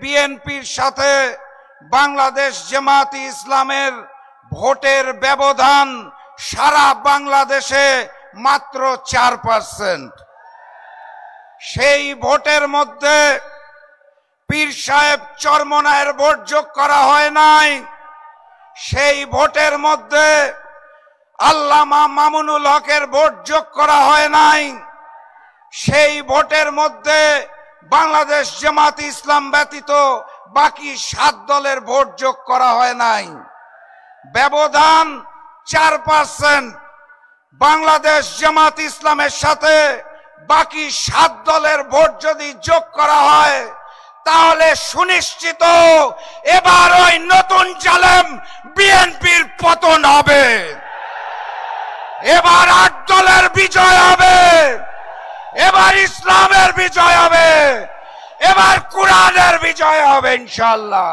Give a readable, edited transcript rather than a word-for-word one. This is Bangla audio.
বিএনপির সাথে বাংলাদেশ জামায়াতে ইসলামের ভোটের ব্যবধান সারা বাংলাদেশে মাত্র 4%। সেই ভোটের মধ্যে পীর সাহেব চরমনায়ের ভোট যোগ করা হয় নাই। সেই ভোটের মধ্যে আল্লামা মামুনুল হকের ভোট যোগ করা হয় নাই। সেই ভোটের মধ্যে বাংলাদেশ জামায়াতে ইসলাম ব্যতীত বাকি 7 দলের ভোট যোগ করা হয় নাই। ব্যবধান 4%। বাংলাদেশ জামায়াতে ইসলামের সাথে বাকি 7 দলের ভোট যদি যোগ করা হয় তাহলে সুনিশ্চিত এবার ওই নতুন জালেম বিএনপির পতন হবে। এবার 8 দলের বিজয় হবে। এবার ইসলামের বিজয় হবে। এবার কোরআনের বিজয় হবে ইনশাআল্লাহ।